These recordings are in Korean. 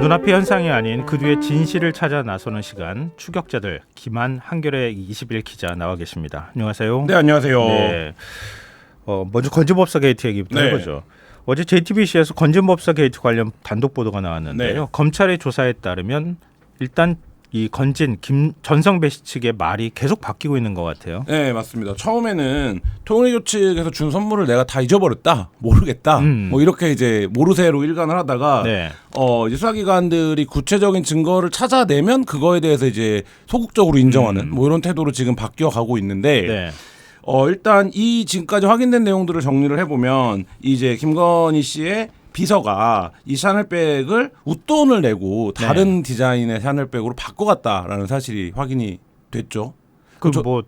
눈앞의 현상이 아닌 그 뒤의 진실을 찾아 나서는 시간, 추격자들 김한 한겨레 21 기자 나와 계십니다. 안녕하세요. 네, 안녕하세요. 네. 먼저 건진법사 게이트 얘기부터 네. 해보죠. 어제 JTBC에서 건진법사 게이트 관련 단독 보도가 나왔는데요. 네. 검찰의 조사에 따르면 일단 이 건진 전성배 씨 측의 말이 계속 바뀌고 있는 것 같아요. 네, 맞습니다. 처음에는 통일교 측에서 준 선물을 내가 다 잊어버렸다, 모르겠다, 뭐 이렇게 이제 모르쇠로 일관을 하다가 네. 이제 수사기관들이 구체적인 증거를 찾아내면 그거에 대해서 이제 소극적으로 인정하는 뭐 이런 태도로 지금 바뀌어가고 있는데. 네. 일단 이 지금까지 확인된 내용들을 정리를 해보면 이제 김건희 씨의 비서가 이 샤넬백을 웃돈을 내고 다른 디자인의 샤넬백으로 바꿔갔다라는 사실이 확인이 됐죠. 뭐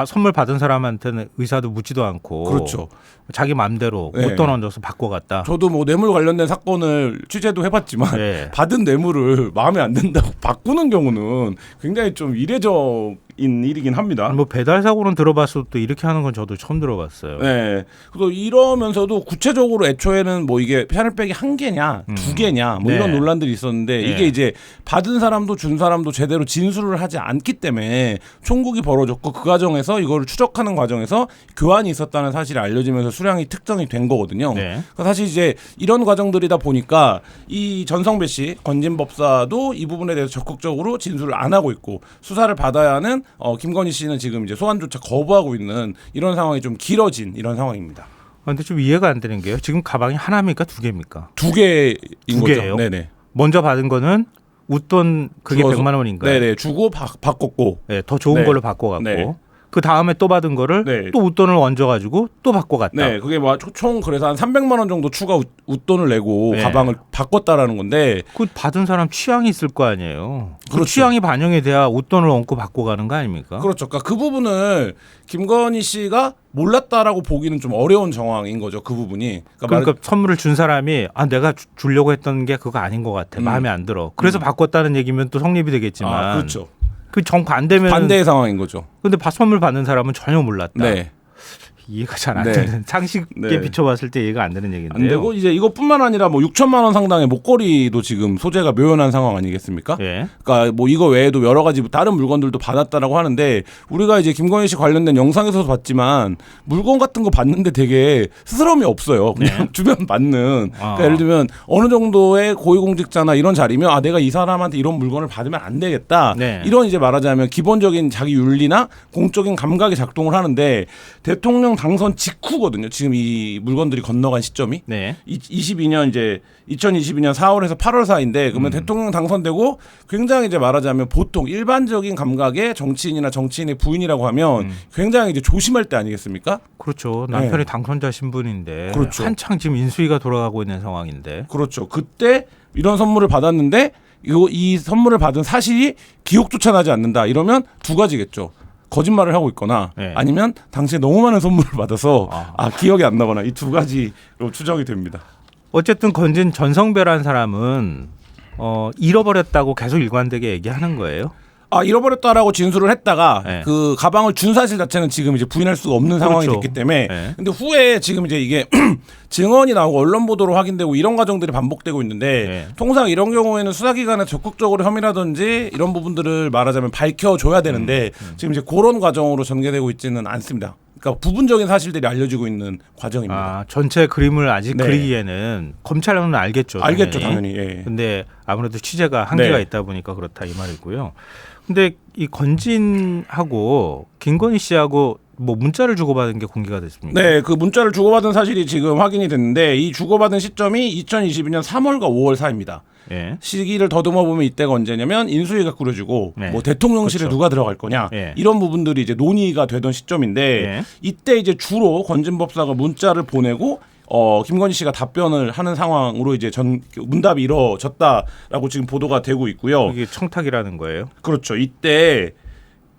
선물 받은 사람한테는 의사도 묻지도 않고 그렇죠. 자기 마음대로 네. 웃돈 얹어서 바꿔갔다. 저도 뭐 뇌물 관련된 사건을 취재도 해봤지만 네. 받은 뇌물을 마음에 안 든다고 바꾸는 경우는 굉장히 좀 이례적인 일이긴 합니다. 뭐 배달 사고는 들어봤어도 또 이렇게 하는 건 저도 처음 들어봤어요. 네. 그래서 이러면서도 구체적으로 애초에는 뭐 이게 샤넬백이 한 개냐, 두 개냐, 뭐 네. 이런 논란들이 있었는데 이게 이제 받은 사람도 준 사람도 제대로 진술을 하지 않기 때문에 총국이 벌어졌고 그 과정에서 이거를 추적하는 과정에서 교환이 있었다는 사실이 알려지면서 수량이 특정이 된 거거든요. 네. 그러니까 사실 이제 이런 과정들이다 보니까 이 전성배 씨 건진법사도 이 부분에 대해서 적극적으로 진술을 안 하고 있고 수사를 받아야 하는 김건희 씨는 지금 이제 소환조차 거부하고 있는 이런 상황이 좀 길어진 이런 상황입니다. 근데 좀 이해가 안 되는 게요. 지금 가방이 하나입니까? 두 개입니까? 두 개인 두 거죠. 개예요? 네네. 먼저 받은 거는 웃돈 그게 주어서, 100만 원인가요? 네네. 주고 바꿨고. 네, 더 좋은 네. 걸로 바꿔갖고 네. 그 다음에 또 받은 거를 네. 또 웃돈을 얹어가지고 또 바꿔갔다. 네, 그게 뭐 총 그래서 한 300만 원 정도 추가 웃돈을 내고 네. 가방을 바꿨다라는 건데. 그 받은 사람 취향이 있을 거 아니에요. 그 그렇죠. 취향이 반영이 돼야 웃돈을 얹고 바꿔가는 거 아닙니까? 그렇죠. 그러니까 그 부분을 김건희 씨가 몰랐다라고 보기는 좀 어려운 정황인 거죠. 그 부분이. 그러니까 선물을 준 사람이 내가 주려고 했던 게 그거 아닌 것 같아. 마음에 안 들어. 그래서 바꿨다는 얘기면 또 성립이 되겠지만. 그렇죠. 그 정반대면. 반대의 상황인 거죠. 근데 선물 받는 사람은 전혀 몰랐다. 네. 이해가 잘 안 네. 되는 상식에 네. 비춰봤을 때 이해가 안 되는 얘기인데요. 안 되고 이제 이것뿐만 아니라 뭐 6천만 원 상당의 목걸이도 지금 소재가 묘연한 상황 아니겠습니까? 예. 그러니까 뭐 이거 외에도 여러 가지 다른 물건들도 받았다라고 하는데 우리가 이제 김건희 씨 관련된 영상에서도 봤지만 물건 같은 거 봤는데 되게 스스럼이 없어요. 그냥 주변 받는. 그러니까 예를 들면 어느 정도의 고위공직자나 이런 자리면 내가 이 사람한테 이런 물건을 받으면 안 되겠다. 네. 이런 이제 말하자면 기본적인 자기 윤리나 공적인 감각이 작동을 하는데 대통령 당선 직후거든요. 지금 이 물건들이 건너간 시점이. 네. 2022년 4월에서 8월 사이인데 그러면 대통령 당선되고 굉장히 이제 말하자면 보통 일반적인 감각의 정치인이나 정치인의 부인이라고 하면 굉장히 이제 조심할 때 아니겠습니까? 그렇죠. 남편이 당선자 신분인데 그렇죠. 한창 지금 인수위가 돌아가고 있는 상황인데. 그렇죠. 그때 이런 선물을 받았는데 이 선물을 받은 사실이 기억조차 나지 않는다. 이러면 두 가지겠죠. 거짓말을 하고 있거나 아니면 당시에 너무 많은 선물을 받아서 기억이 안 나거나 이 두 가지로 추정이 됩니다. 어쨌든 건진 전성배라는 사람은 잃어버렸다고 계속 일관되게 얘기하는 거예요. 잃어버렸다라고 진술을 했다가 네. 그 가방을 준 사실 자체는 지금 이제 부인할 수가 없는 상황이 그렇죠. 됐기 때문에 네. 근데 후에 지금 이제 이게 증언이 나오고 언론 보도로 확인되고 이런 과정들이 반복되고 있는데 통상 이런 경우에는 수사기관에 적극적으로 혐의라든지 이런 부분들을 말하자면 밝혀줘야 되는데 지금 이제 그런 과정으로 전개되고 있지는 않습니다. 그러니까 부분적인 사실들이 알려지고 있는 과정입니다. 전체 그림을 아직 그리기에는 검찰은 알겠죠. 알겠죠, 당연히. 예. 근데 아무래도 취재가 한계가 있다 보니까 그렇다 이 말이고요. 근데 이 건진하고 김건희 씨하고 뭐 문자를 주고받은 게 공개가 됐습니까? 네, 그 문자를 주고받은 사실이 지금 확인이 됐는데 이 주고받은 시점이 2022년 3월과 5월 사이입니다. 예. 시기를 더듬어 보면 이때가 언제냐면 인수위가 꾸려지고 뭐 대통령실에 그렇죠. 누가 들어갈 거냐 이런 부분들이 이제 논의가 되던 시점인데 이때 이제 주로 건진법사가 문자를 보내고 김건희 씨가 답변을 하는 상황으로 이제 문답이 이루어졌다라고 지금 보도가 되고 있고요. 이게 청탁이라는 거예요? 그렇죠. 이때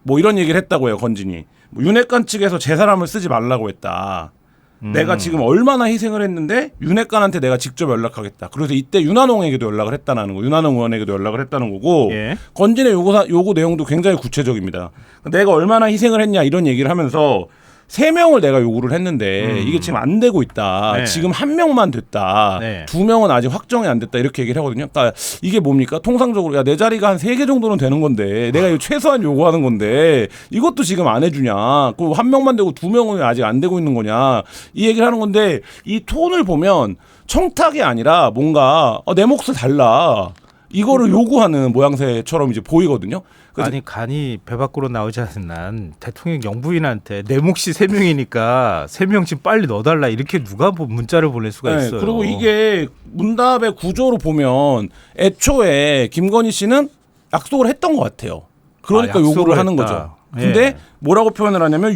뭐 이런 얘기를 했다고 해요. 건진이. 윤핵관 측에서 제 사람을 쓰지 말라고 했다. 내가 지금 얼마나 희생을 했는데 윤핵관한테 내가 직접 연락하겠다. 그래서 이때 윤한홍에게도 연락을 했다는 거, 윤한홍 의원에게도 연락을 했다는 거고 건진의 요구 내용도 굉장히 구체적입니다. 내가 얼마나 희생을 했냐 이런 얘기를 하면서 3명을 내가 요구를 했는데 이게 지금 안 되고 있다. 네. 지금 1명만 됐다. 네. 2명은 아직 확정이 안 됐다. 이렇게 얘기를 하거든요. 그러니까 이게 뭡니까? 통상적으로 야, 내 자리가 한 3개 정도는 되는 건데 내가 이거 최소한 요구하는 건데 이것도 지금 안 해주냐. 그 1명만 되고 2명은 아직 안 되고 있는 거냐. 이 얘기를 하는 건데 이 톤을 보면 청탁이 아니라 뭔가 내 몫을 달라. 이거를 요구하는 모양새처럼 이제 보이거든요. 아니 간이 배 밖으로 나오지 않은 난 대통령 영부인한테 내 몫이 3명이니까 3명 지금 빨리 넣어달라 이렇게 누가 문자를 보낼 수가 있어요. 그리고 이게 문답의 구조로 보면 애초에 김건희 씨는 약속을 했던 것 같아요. 그러니까 요구를 하는 거죠. 근데 뭐라고 표현을 하냐면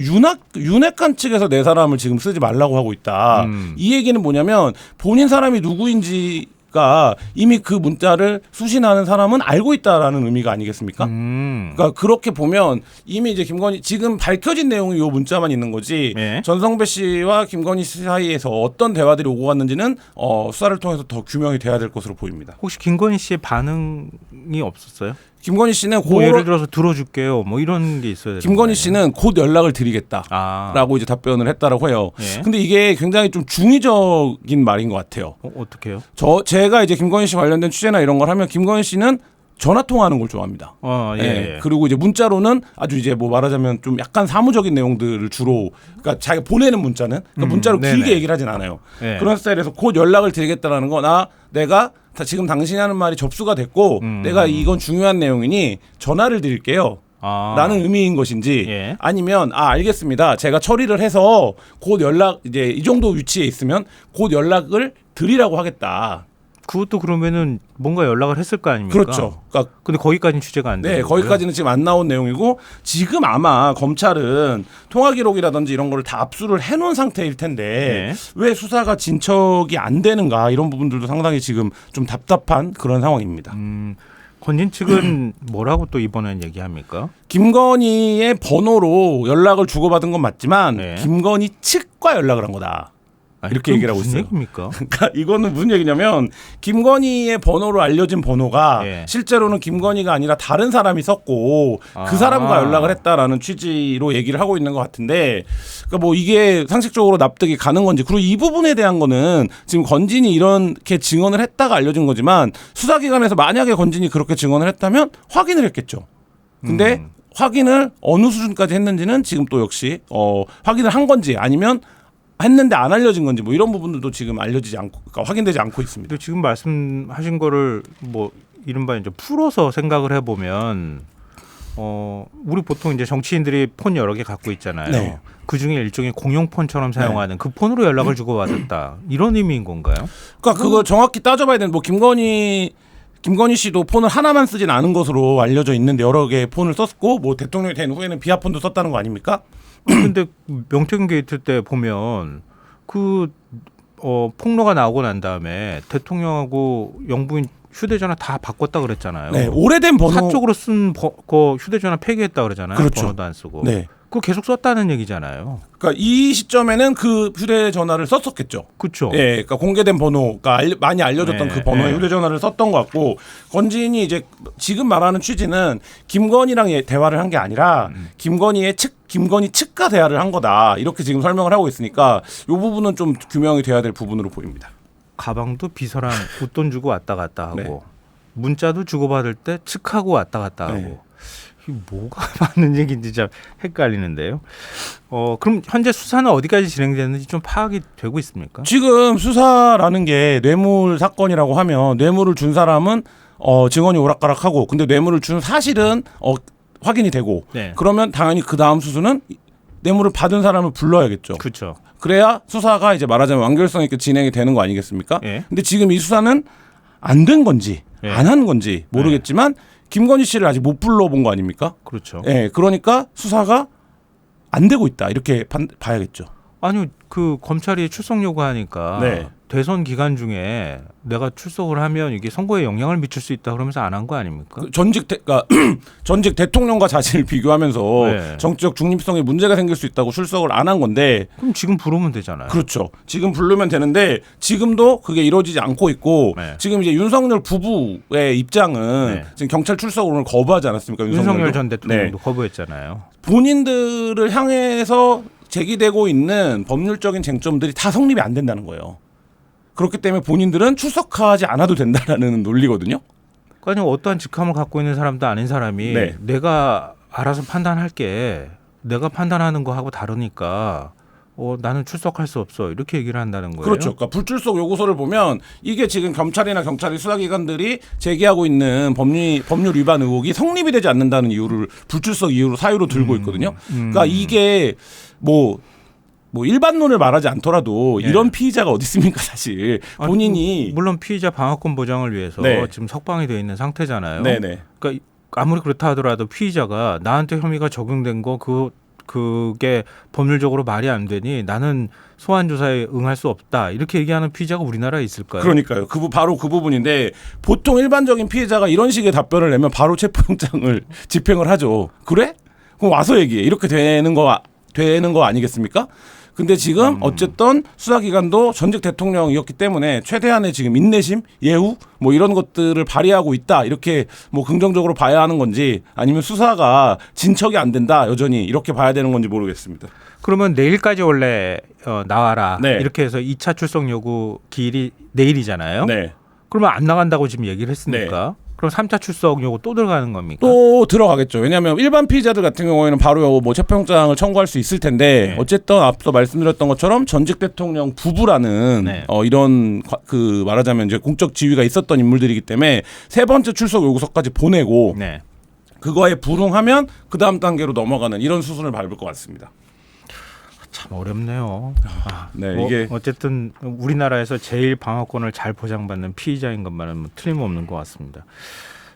윤핵관 측에서 내 사람을 지금 쓰지 말라고 하고 있다. 이 얘기는 뭐냐면 본인 사람이 누구인지 이미 그 문자를 수신하는 사람은 알고 있다라는 의미가 아니겠습니까? 그러니까 그렇게 보면 이미 이제 김건희 지금 밝혀진 내용이 이 문자만 있는 거지 전성배 씨와 김건희 씨 사이에서 어떤 대화들이 오고 갔는지는 수사를 통해서 더 규명이 돼야 될 것으로 보입니다. 혹시 김건희 씨의 반응이 없었어요? 김건희 씨는 뭐 예를 들어서 들어줄게요. 뭐 이런 게 있어야 돼요. 김건희 씨는 곧 연락을 드리겠다라고 이제 답변을 했다라고 해요. 근데 이게 굉장히 좀 중의적인 말인 것 같아요. 어떻게요? 제가 이제 김건희 씨 관련된 취재나 이런 걸 하면 김건희 씨는 전화 통화하는 걸 좋아합니다. 그리고 이제 문자로는 아주 이제 뭐 말하자면 좀 약간 사무적인 내용들을 주로 그러니까 자기가 보내는 문자는 그러니까 문자로 길게 얘기를 하진 않아요. 그런 스타일에서 곧 연락을 드리겠다라는 건 내가 지금 당신이 하는 말이 접수가 됐고 내가 이건 중요한 내용이니 전화를 드릴게요. 라는 의미인 것인지 아니면 알겠습니다. 제가 처리를 해서 곧 연락 이제 이 정도 위치에 있으면 곧 연락을 드리라고 하겠다. 그것도 그러면은 뭔가 연락을 했을 거 아닙니까? 그렇죠. 그러니까 근데 거기까지는 취재가 안 돼요. 네, 거기까지는 지금 안 나온 내용이고 지금 아마 검찰은 통화 기록이라든지 이런 거를 다 압수를 해놓은 상태일 텐데 왜 수사가 진척이 안 되는가 이런 부분들도 상당히 지금 좀 답답한 그런 상황입니다. 건진 측은 뭐라고 또 이번엔 얘기합니까? 김건희의 번호로 연락을 주고받은 건 맞지만 김건희 측과 연락을 한 거다. 이렇게 얘기를 하고 있어요. 무슨 얘기입니까? 그러니까 이거는 무슨 얘기냐면 김건희의 번호로 알려진 번호가 실제로는 김건희가 아니라 다른 사람이 썼고 그 사람과 연락을 했다라는 취지로 얘기를 하고 있는 것 같은데 그러니까 뭐 이게 상식적으로 납득이 가는 건지 그리고 이 부분에 대한 거는 지금 건진이 이렇게 증언을 했다가 알려진 거지만 수사기관에서 만약에 건진이 그렇게 증언을 했다면 확인을 했겠죠. 근데 확인을 어느 수준까지 했는지는 지금 또 역시 확인을 한 건지 아니면 했는데 안 알려진 건지 뭐 이런 부분들도 지금 알려지지 않고 그러니까 확인되지 않고 있습니다. 근데 지금 말씀하신 거를 뭐 이른바 이제 풀어서 생각을 해보면 우리 보통 이제 정치인들이 폰 여러 개 갖고 있잖아요. 그 중에 일종의 공용폰처럼 사용하는 그 폰으로 연락을 주고받았다 이런 의미인 건가요? 그러니까 그거 정확히 따져봐야 되는 뭐 김건희 씨도 폰을 하나만 쓰진 않은 것으로 알려져 있는데 여러 개의 폰을 썼고 뭐 대통령이 된 후에는 비아폰도 썼다는 거 아닙니까? 근데 명태균 게이트 때 보면 그 폭로가 나오고 난 다음에 대통령하고 영부인 휴대전화 다 바꿨다 그랬잖아요. 오래된 번호 사적으로 쓴 휴대전화 폐기했다 그러잖아요. 그렇죠. 번호도 안 쓰고. 그거 계속 썼다는 얘기잖아요. 그러니까 이 시점에는 그 휴대전화를 썼었겠죠. 그렇죠. 그러니까 공개된 번호가 많이 알려졌던 그 번호의 휴대전화를 썼던 것 같고 건진이 이제 지금 말하는 취지는 김건희랑 대화를 한 게 아니라 김건희 측과 대화를 한 거다. 이렇게 지금 설명을 하고 있으니까 이 부분은 좀 규명이 돼야 될 부분으로 보입니다. 가방도 비서랑 웃돈 주고 왔다 갔다 하고 문자도 주고받을 때 측하고 왔다 갔다 하고 이게 뭐가 맞는 얘기인지 참 헷갈리는데요. 그럼 현재 수사는 어디까지 진행되는지 좀 파악이 되고 있습니까? 지금 수사라는 게 뇌물 사건이라고 하면 뇌물을 준 사람은 증언이 오락가락하고 근데 뇌물을 준 사실은 확인이 되고 그러면 당연히 그 다음 수수는 뇌물을 받은 사람을 불러야겠죠. 그렇죠. 그래야 수사가 이제 말하자면 완결성 있게 진행이 되는 거 아니겠습니까? 근데 지금 이 수사는 안 된 건지 안 한 건지 모르겠지만 김건희 씨를 아직 못 불러본 거 아닙니까? 그렇죠. 그러니까 수사가 안 되고 있다 이렇게 봐야겠죠. 아니 그 검찰이 출석 요구하니까 대선 기간 중에 내가 출석을 하면 이게 선거에 영향을 미칠 수 있다 그러면서 안 한 거 아닙니까? 그러니까 전직 대통령과 자신을 비교하면서 정치적 중립성에 문제가 생길 수 있다고 출석을 안 한 건데 그럼 지금 부르면 되잖아요. 그렇죠. 지금 부르면 되는데 지금도 그게 이루어지지 않고 있고 지금 이제 윤석열 부부의 입장은 지금 경찰 출석을 오늘 거부하지 않았습니까? 윤석열 전 대통령도 거부했잖아요. 본인들을 향해서 제기되고 있는 법률적인 쟁점들이 다 성립이 안 된다는 거예요. 그렇기 때문에 본인들은 출석하지 않아도 된다라는 논리거든요. 그러니까 어떠한 직함을 갖고 있는 사람도 아닌 사람이 네. 내가 알아서 판단할게. 내가 판단하는 거하고 다르니까 나는 출석할 수 없어. 이렇게 얘기를 한다는 거예요. 그렇죠. 그러니까 불출석 요구서를 보면 이게 지금 경찰이나 경찰의 수사기관들이 제기하고 있는 법률 위반 의혹이 성립이 되지 않는다는 이유를 불출석 이유로 사유로 들고 있거든요. 그러니까 이게 뭐 일반론을 말하지 않더라도 네. 이런 피의자가 어디 있습니까 사실 본인이 물론 피의자 방어권 보장을 위해서 네. 지금 석방이 되어 있는 상태잖아요. 네네. 그러니까 아무리 그렇다 하더라도 피의자가 나한테 혐의가 적용된 거 그게 법률적으로 말이 안 되니 나는 소환 조사에 응할 수 없다 이렇게 얘기하는 피의자가 우리나라에 있을까요? 그러니까요. 바로 그 부분인데 보통 일반적인 피해자가 이런 식의 답변을 내면 바로 체포영장을 집행을 하죠. 그래? 그럼 와서 얘기해. 이렇게 되는 거 아니겠습니까? 근데 지금 어쨌든 수사기관도 전직 대통령이었기 때문에 최대한의 지금 인내심, 예우 뭐 이런 것들을 발휘하고 있다. 이렇게 뭐 긍정적으로 봐야 하는 건지 아니면 수사가 진척이 안 된다. 여전히 이렇게 봐야 되는 건지 모르겠습니다. 그러면 내일까지 원래 나와라. 네. 이렇게 해서 2차 출석 요구 기일이 내일이잖아요. 네. 그러면 안 나간다고 지금 얘기를 했으니까. 그럼 3차 출석 요구 또 들어가는 겁니까? 또 들어가겠죠. 왜냐하면 일반 피의자들 같은 경우에는 바로 뭐 체포영장을 청구할 수 있을 텐데 네. 어쨌든 앞서 말씀드렸던 것처럼 전직 대통령 부부라는 네. 이런 말하자면 이제 공적 지위가 있었던 인물들이기 때문에 세 번째 출석 요구서까지 보내고 네. 그거에 불응하면 그 다음 단계로 넘어가는 이런 수순을 밟을 것 같습니다. 참 어렵네요. 네, 뭐 이게 어쨌든 우리나라에서 제일 방어권을 잘 보장받는 피의자인 것만은 뭐 틀림없는 것 같습니다.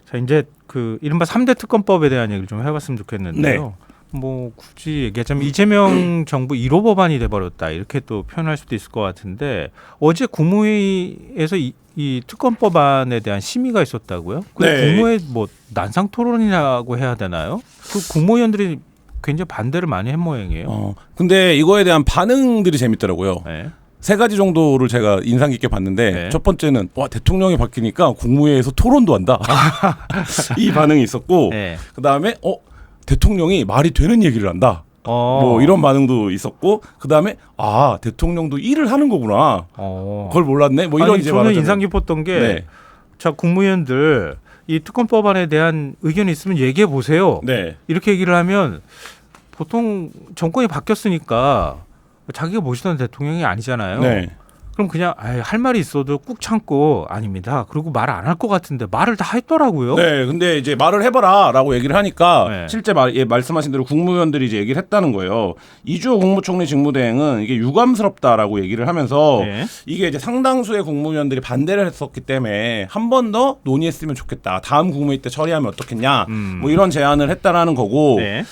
자, 이제 그 이른바 3대 특검법에 대한 얘기를 좀 해봤으면 좋겠는데요. 뭐 굳이 얘기하자면 이재명 정부 1호 법안이 돼버렸다 이렇게 또 표현할 수도 있을 것 같은데 어제 국무회의에서 이 특검법안에 대한 심의가 있었다고요? 그 네. 국무회 뭐 난상 토론이라고 해야 되나요? 그 국무위원들이 굉장히 반대를 많이 한 모양이에요. 근데 이거에 대한 반응들이 재밌더라고요. 네. 세 가지 정도를 제가 인상 깊게 봤는데 네. 첫 번째는 와 대통령이 바뀌니까 국무회의에서 토론도 한다. 이 반응이 있었고 네. 그다음에 대통령이 말이 되는 얘기를 한다. 뭐 이런 반응도 있었고 그다음에 대통령도 일을 하는 거구나. 그걸 몰랐네. 뭐 이런 아니, 이제 저는 말하자면. 인상 깊었던 게 네. 자, 국무위원들 이 특검법안에 대한 의견이 있으면 얘기해 보세요. 네. 이렇게 얘기를 하면 보통 정권이 바뀌었으니까 자기가 모시던 대통령이 아니잖아요. 네. 그럼 그냥 할 말이 있어도 꾹 참고 아닙니다. 그리고 말 안 할 것 같은데 말을 다 했더라고요. 네, 근데 이제 말을 해봐라라고 얘기를 하니까 네. 실제 말씀하신 대로 국무위원들이 이제 얘기를 했다는 거예요. 이주호 국무총리 직무대행은 이게 유감스럽다라고 얘기를 하면서 네. 이게 이제 상당수의 국무위원들이 반대를 했었기 때문에 한 번 더 논의했으면 좋겠다. 다음 국무회의 때 처리하면 어떻겠냐. 뭐 이런 제안을 했다라는 거고. 네.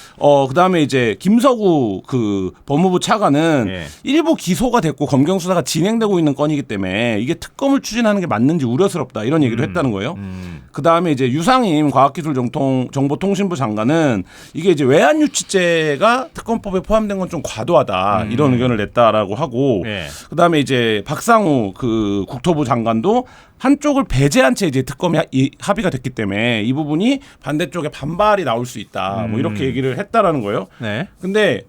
그다음에 이제 김서구 그 법무부 차관은 네. 일부 기소가 됐고 검경 수사가 진행되고 있는 건이기 때문에 이게 특검을 추진하는 게 맞는지 우려스럽다 이런 얘기도 했다는 거예요. 그 다음에 이제 유상임 과학기술정보통신부 장관은 이게 이제 외환유치죄가 특검법에 포함된 건 좀 과도하다 이런 의견을 냈다라고 하고 네. 그 다음에 이제 박상우 그 국토부 장관도 한쪽을 배제한 채 이제 특검이 합의가 됐기 때문에 이 부분이 반대쪽에 반발이 나올 수 있다 뭐 이렇게 얘기를 했다라는 거예요. 네. 근데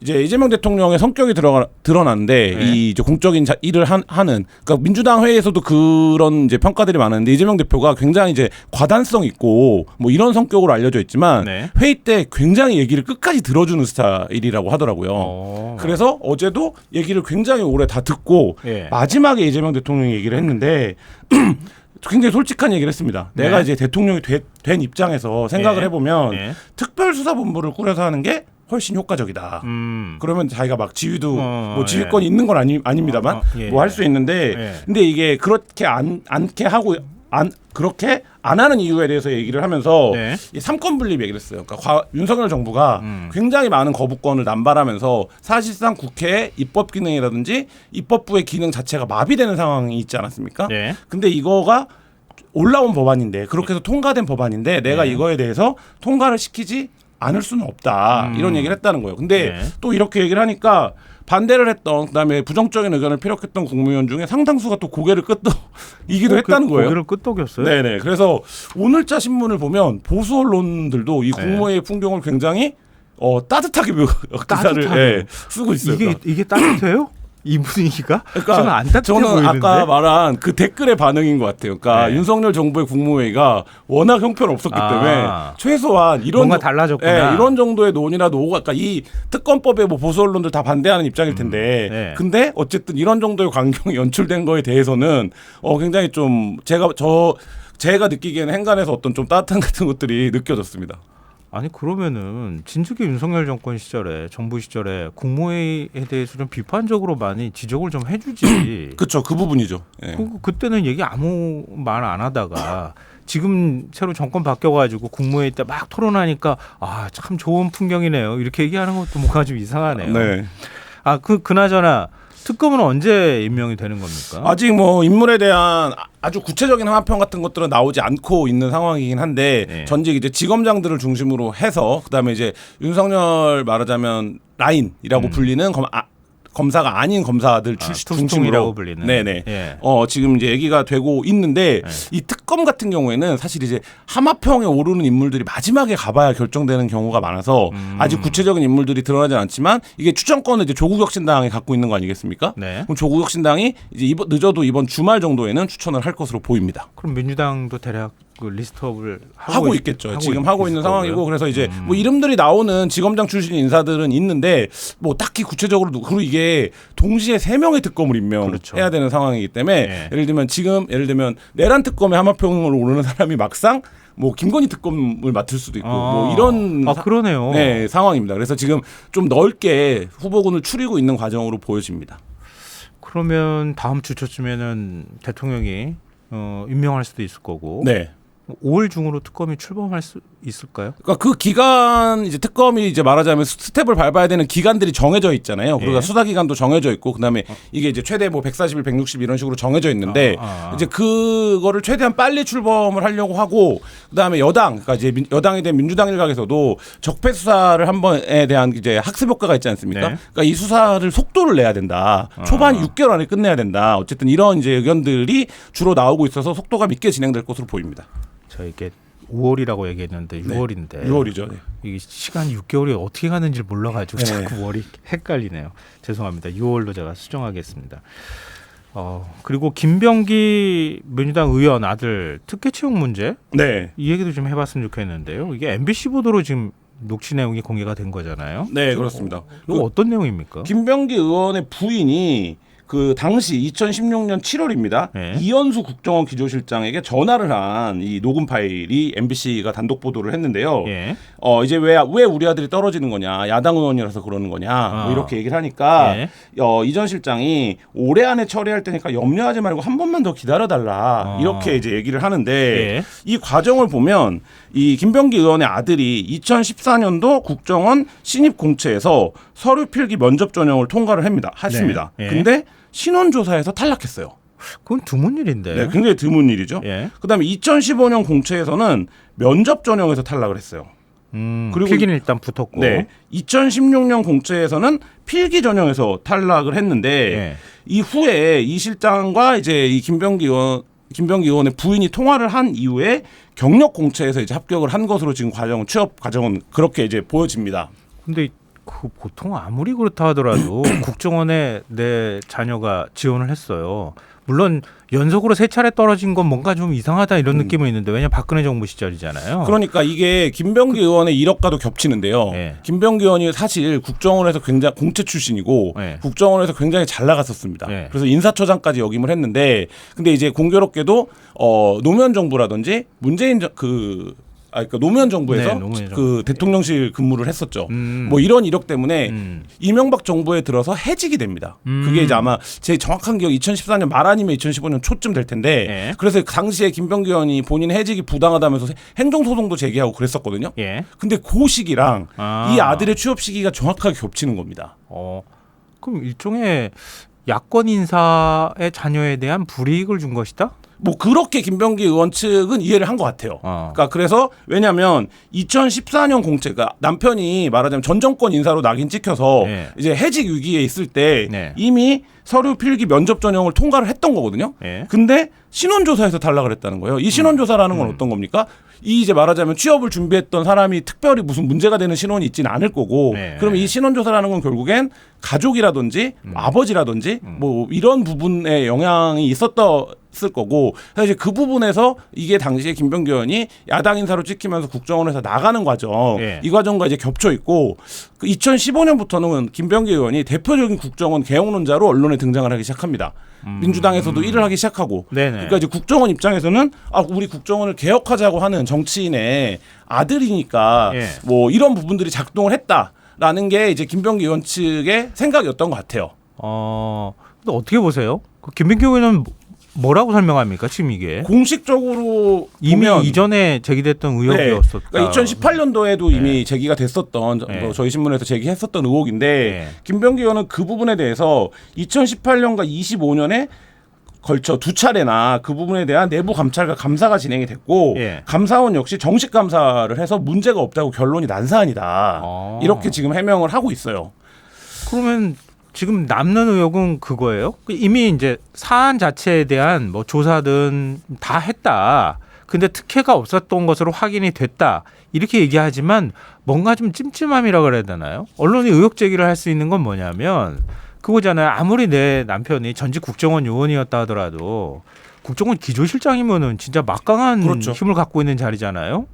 이제 이재명 대통령의 성격이 드러났는데 네. 이 이제 공적인 일을 하는 그러니까 민주당 회의에서도 그런 이제 평가들이 많았는데 이재명 대표가 굉장히 이제 과단성 있고 뭐 이런 성격으로 알려져 있지만 네. 회의 때 굉장히 얘기를 끝까지 들어주는 스타일이라고 하더라고요. 그래서 어제도 얘기를 굉장히 오래 다 듣고 예. 마지막에 이재명 대통령이 얘기를 했는데 굉장히 솔직한 얘기를 했습니다. 네. 내가 이제 대통령이 된 입장에서 생각을 네. 해보면 네. 특별수사본부를 꾸려서 하는 게 훨씬 효과적이다. 그러면 자기가 막 지휘도 뭐 지휘권이 예. 있는 건 아닙니다만 예. 뭐 할 수 있는데 예. 근데 이게 그렇게 않게 하고 그렇게 안 하는 이유에 대해서 얘기를 하면서 네. 이 삼권 분립 얘기를 했어요. 그러니까 윤석열 정부가 굉장히 많은 거부권을 남발하면서 사실상 국회의 입법 기능이라든지 입법부의 기능 자체가 마비되는 상황이 있지 않았습니까? 네. 근데 이거가 올라온 법안인데 그렇게 해서 통과된 법안인데 내가 이거에 대해서 통과를 시키지 않을 수는 없다 이런 얘기를 했다는 거예요. 근데 네. 또 이렇게 얘기를 하니까 반대를 했던 그다음에 부정적인 의견을 피력했던 국무위원 중에 상당수가 또 고개를 끄덕이기도 했다는 거예요. 고개를 끄덕였어요. 네네. 그래서 오늘자 신문을 보면 보수 언론들도 이 국무회의 풍경을 굉장히 따뜻하게 기사를 예, 쓰고 있어요. 이게 따뜻해요? 이 분위기가? 그러니까 저는 안 따뜻해 저는 보이는데. 아까 말한 그 댓글의 반응인 것 같아요. 그러니까 네. 윤석열 정부의 국무회의가 워낙 형편없었기 때문에 최소한 이런 뭔가 달라졌구나. 이런 정도의 논의라도 오고, 그러니까 이 특검법에 뭐 보수 언론들 다 반대하는 입장일 텐데, 네. 근데 어쨌든 이런 정도의 광경이 연출된 거에 대해서는 굉장히 좀 제가 느끼기에는 행간에서 어떤 좀 따뜻한 같은 것들이 느껴졌습니다. 아니 그러면은 진즉의 윤석열 정권 시절에 정부 시절에 국무회의에 대해서 좀 비판적으로 많이 지적을 좀 해주지. 그렇죠, 그 부분이죠. 예. 그때는 얘기 아무 말 안 하다가 지금 새로 정권 바뀌어가지고 국무회의 때 막 토론하니까 참 좋은 풍경이네요. 이렇게 얘기하는 것도 뭔가 좀 이상하네요. 네. 그나저나 특검은 언제 임명이 되는 겁니까? 아직 뭐 인물에 대한 아주 구체적인 하마평 같은 것들은 나오지 않고 있는 상황이긴 한데, 네. 전직 이제 지검장들을 중심으로 해서 그다음에 이제 윤석열 말하자면 라인이라고 불리는 검사가 아닌 검사들 중심으로 투스통이라고 불리는. 네네. 예. 지금 이제 얘기가 되고 있는데, 이 특검 같은 경우에는 사실 이제 하마평에 오르는 인물들이 마지막에 가봐야 결정되는 경우가 많아서 아직 구체적인 인물들이 드러나진 않지만, 이게 추천권을 이제 조국혁신당이 갖고 있는 거 아니겠습니까? 네. 그럼 조국혁신당이 이제 늦어도 이번 주말 정도에는 추천을 할 것으로 보입니다. 그럼 민주당도 대략 그 리스트업을 하고 있겠죠. 지금 하고 있는 상황이고, 거고요. 그래서 이제 뭐 이름들이 나오는 지검장 출신 인사들은 있는데 뭐 딱히 구체적으로 그리고 이게 동시에 3명의 특검을 임명해야 그렇죠. 되는 상황이기 때문에, 네. 예를 들면 내란 특검에 하마평을 오르는 사람이 막상 뭐 김건희 특검을 맡을 수도 있고 뭐 이런 그러네요. 네, 상황입니다. 그래서 지금 좀 넓게 후보군을 추리고 있는 과정으로 보여집니다. 그러면 다음 주 초쯤에는 대통령이 임명할 수도 있을 거고. 네. 5월 중으로 특검이 출범할 수 있을까요? 그러니까 그 기간 이제 특검이 이제 말하자면 스텝을 밟아야 되는 기간들이 정해져 있잖아요. 그러니까 예. 수사 기간도 정해져 있고, 그다음에 이게 이제 최대 뭐 140일, 160일 이런 식으로 정해져 있는데, 이제 그거를 최대한 빨리 출범을 하려고 하고, 그다음에 그러니까 이제 여당이 된 민주당 일각에서도 적폐 수사를 한 번에 대한 이제 학습 효과가 있지 않습니까? 네. 그러니까 이 수사를 속도를 내야 된다. 초반 6개월 안에 끝내야 된다. 어쨌든 이런 이제 의견들이 주로 나오고 있어서 속도감 있게 진행될 것으로 보입니다. 저 이게 5월이라고 얘기했는데 6월인데 6월이죠. 네. 이게 시간이 6개월이 어떻게 가는지 몰라가지고 네. 자꾸 머리 헷갈리네요. 죄송합니다. 6월로 제가 수정하겠습니다. 그리고 김병기 민주당 의원 아들 특혜 채용 문제 네. 이 얘기도 좀 해봤으면 좋겠는데요. 이게 MBC 보도로 지금 녹취 내용이 공개가 된 거잖아요. 네, 그렇습니다. 이거 어떤 내용입니까? 김병기 의원의 부인이 그 당시 2016년 7월입니다. 네. 이현수 국정원 기조실장에게 전화를 한 이 녹음 파일이 MBC가 단독 보도를 했는데요. 예. 이제 왜 우리 아들이 떨어지는 거냐, 야당 의원이라서 그러는 거냐, 뭐 이렇게 얘기를 하니까 예. 이 전 실장이 올해 안에 처리할 테니까 염려하지 말고 한 번만 더 기다려달라, 이렇게 이제 얘기를 하는데, 예. 이 과정을 보면 이 김병기 의원의 아들이 2014년도 국정원 신입 공채에서 서류 필기 면접 전형을 통과를 했습니다. 네. 예. 근데 신원조사에서 탈락했어요. 그건 드문 일인데. 네, 굉장히 드문 일이죠. 예. 그다음에 2015년 공채에서는 면접 전형에서 탈락을 했어요. 그리고 필기는 일단 붙었고. 네, 2016년 공채에서는 필기 전형에서 탈락을 했는데, 예. 이후에 이 실장과 이제 이 김병기 의원의 부인이 통화를 한 이후에 경력 공채에서 이제 합격을 한 것으로 지금 취업 과정은 그렇게 이제 보여집니다. 근데 그 보통 아무리 그렇다 하더라도 국정원에 내 자녀가 지원을 했어요. 물론 연속으로 3차례 떨어진 건 뭔가 좀 이상하다 이런 느낌은 있는데, 왜냐면 박근혜 정부 시절이잖아요. 그러니까 이게 김병기 의원의 이력과도 겹치는데요. 네. 김병기 의원이 사실 국정원에서 굉장히 공채 출신이고, 네. 국정원에서 굉장히 잘 나갔었습니다. 네. 그래서 인사처장까지 역임을 했는데, 근데 이제 공교롭게도 노무현 정부라든지 문재인 그러니까 노무현 정부에서 네, 노무현 정부. 그 대통령실 근무를 했었죠. 뭐 이런 이력 때문에 이명박 정부에 들어서 해직이 됩니다. 그게 이제 아마 제 정확한 기억 2014년 말 아니면 2015년 초쯤 될 텐데, 예. 그래서 그 당시에 김병기 의원이 본인 해직이 부당하다면서 행정소송도 제기하고 그랬었거든요. 예. 근데 그 시기랑 이 아들의 취업 시기가 정확하게 겹치는 겁니다. 그럼 일종의 야권 인사의 자녀에 대한 불이익을 준 것이다? 뭐 그렇게 김병기 의원 측은 이해를 한 것 같아요. 그러니까 그래서 왜냐하면 2014년 공채가 남편이 말하자면 전 정권 인사로 낙인 찍혀서 네. 이제 해직 위기에 있을 때 네. 이미 서류 필기 면접 전형을 통과를 했던 거거든요. 예. 근데 신원조사에서 탈락을 했다는 거예요. 이 신원조사라는 건 어떤 겁니까? 이 이제 말하자면 취업을 준비했던 사람이 특별히 무슨 문제가 되는 신원이 있지는 않을 거고, 네. 그러면 이 신원조사라는 건 결국엔 가족이라든지 아버지라든지 뭐 이런 부분에 영향이 있었을 거고, 그래서 이제 그 부분에서 이게 당시에 김병기 의원이 야당 인사로 찍히면서 국정원에서 나가는 과정, 네. 이 과정과 이제 겹쳐 있고, 그 2015년부터는 김병기 의원이 대표적인 국정원 개혁론자로 언론에 등장을 하기 시작합니다. 민주당에서도 일을 하기 시작하고, 네네. 그러니까 이제 국정원 입장에서는 우리 국정원을 개혁하자고 하는 정치인의 아들이니까 예. 뭐 이런 부분들이 작동을 했다라는 게 이제 김병기 의원 측의 생각이었던 것 같아요. 근데 어떻게 보세요? 그 김병기 의원은 뭐라고 설명합니까? 지금 이게 공식적으로 이미 보면 이전에 제기됐던 네. 의혹이었었다. 그러니까 2018년도에도 이미 제기가 됐었던 네. 뭐 저희 신문에서 제기했었던 의혹인데 네. 김병기 의원은 그 부분에 대해서 2018년과 25년에 걸쳐 두 차례나 그 부분에 대한 내부 감찰과 감사가 진행이 됐고 예. 감사원 역시 정식 감사를 해서 문제가 없다고 결론이 난 사안이다. 이렇게 지금 해명을 하고 있어요. 그러면 지금 남는 의혹은 그거예요? 이미 이제 사안 자체에 대한 뭐 조사든 다 했다. 근데 특혜가 없었던 것으로 확인이 됐다. 이렇게 얘기하지만 뭔가 좀 찜찜함이라 그래야 되나요? 언론이 의혹 제기를 할 수 있는 건 뭐냐면 그거잖아요. 아무리 내 남편이 전직 국정원 요원이었다 하더라도 국정원 기조실장이면은 진짜 막강한 그렇죠. 힘을 갖고 있는 자리잖아요.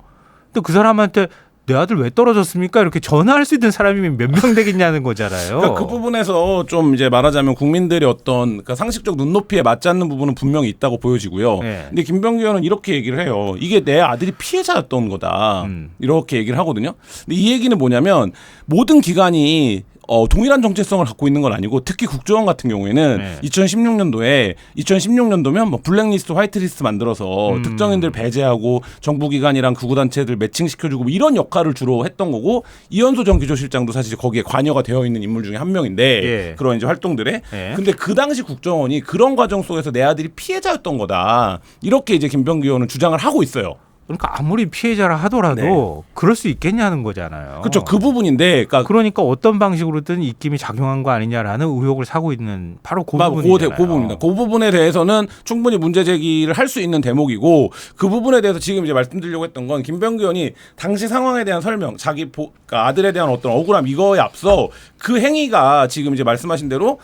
근데 그 사람한테 내 아들 왜 떨어졌습니까? 이렇게 전화할 수 있는 사람이 몇 명 되겠냐는 거잖아요. 그러니까 그 부분에서 좀 이제 말하자면 국민들이 어떤 그러니까 상식적 눈높이에 맞지 않는 부분은 분명히 있다고 보여지고요. 네. 근데 김병기 의원은 이렇게 얘기를 해요. 이게 내 아들이 피해자였던 거다. 이렇게 얘기를 하거든요. 근데 이 얘기는 뭐냐면 모든 기관이 동일한 정체성을 갖고 있는 건 아니고 특히 국정원 같은 경우에는 네. 2016년도면 뭐 블랙리스트, 화이트리스트 만들어서 특정인들 배제하고 정부기관이랑 극우단체들 매칭시켜주고 뭐 이런 역할을 주로 했던 거고 이현수 전 기조실장도 사실 거기에 관여가 되어 있는 인물 중에 한 명인데 예. 그런 이제 활동들에 예. 근데 그 당시 국정원이 그런 과정 속에서 내 아들이 피해자였던 거다 이렇게 이제 김병기 의원은 주장을 하고 있어요. 그러니까 아무리 피해자라 하더라도 그럴 수 있겠냐는 거잖아요. 그렇죠. 그 부분인데 그러니까 어떤 방식으로든 입김이 작용한 거 아니냐라는 의혹을 사고 있는 바로 그 부분이잖아요. 그 부분입니다. 그 부분에 대해서는 충분히 문제 제기를 할 수 있는 대목이고 그 부분에 대해서 지금 이제 말씀드리려고 했던 건 김병기 의원이 당시 상황에 대한 설명, 그러니까 아들에 대한 어떤 억울함 이거에 앞서 그 행위가 지금 이제 말씀하신 대로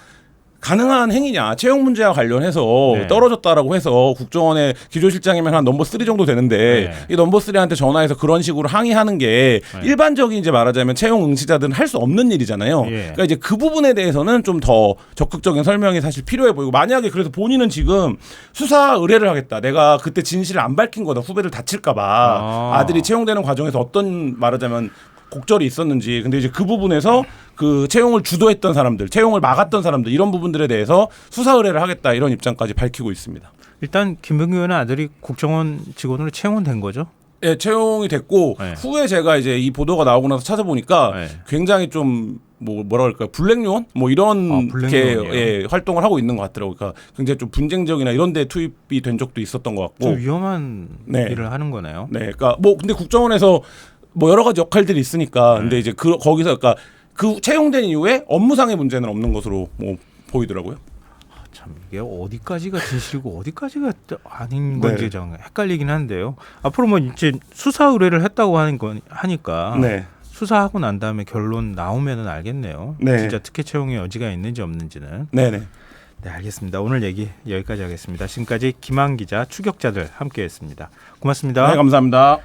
가능한 행위냐 채용 문제와 관련해서 네. 떨어졌다라고 해서 국정원의 기조실장이면 한 넘버 3 정도 되는데 네. 이 넘버 3한테 전화해서 그런 식으로 항의하는 게 일반적인 이제 말하자면 채용 응시자들은 할 수 없는 일이잖아요. 그러니까 이제 그 부분에 대해서는 좀 더 적극적인 설명이 사실 필요해 보이고 만약에 그래서 본인은 지금 수사 의뢰를 하겠다. 내가 그때 진실을 안 밝힌 거다. 후배를 다칠까봐 아들이 채용되는 과정에서 어떤 말하자면 곡절이 있었는지 근데 이제 그 부분에서 그 채용을 주도했던 사람들, 채용을 막았던 사람들 이런 부분들에 대해서 수사 의뢰를 하겠다 이런 입장까지 밝히고 있습니다. 일단 김병기 의원의 아들이 국정원 직원으로 채용은 된 거죠? 네, 채용이 됐고 네. 후에 제가 이제 이 보도가 나오고 나서 찾아보니까 네. 굉장히 좀 뭐라 그럴까요? 블랙요원? 뭐 이런 게 활동을 하고 있는 것 같더라고요. 그러니까 굉장히 좀 분쟁적이나 이런 데 투입이 된 적도 있었던 것 같고 좀 위험한 일을 하는 거네요. 네, 그러니까 뭐 근데 국정원에서 뭐 여러 가지 역할들이 있으니까 근데 이제 거기서 그러니까 그 채용된 이후에 업무상의 문제는 없는 것으로 뭐 보이더라고요. 참 이게 어디까지가 진실이고 어디까지가 아닌 건지 좀 헷갈리긴 한데요. 앞으로 뭐 이제 수사 의뢰를 했다고 하니까 네. 수사하고 난 다음에 결론 나오면은 알겠네요. 네. 진짜 특혜 채용의 여지가 있는지 없는지는. 네네. 네, 알겠습니다. 오늘 얘기 여기까지 하겠습니다. 지금까지 김한 기자, 추격자들 함께했습니다. 고맙습니다. 네, 감사합니다.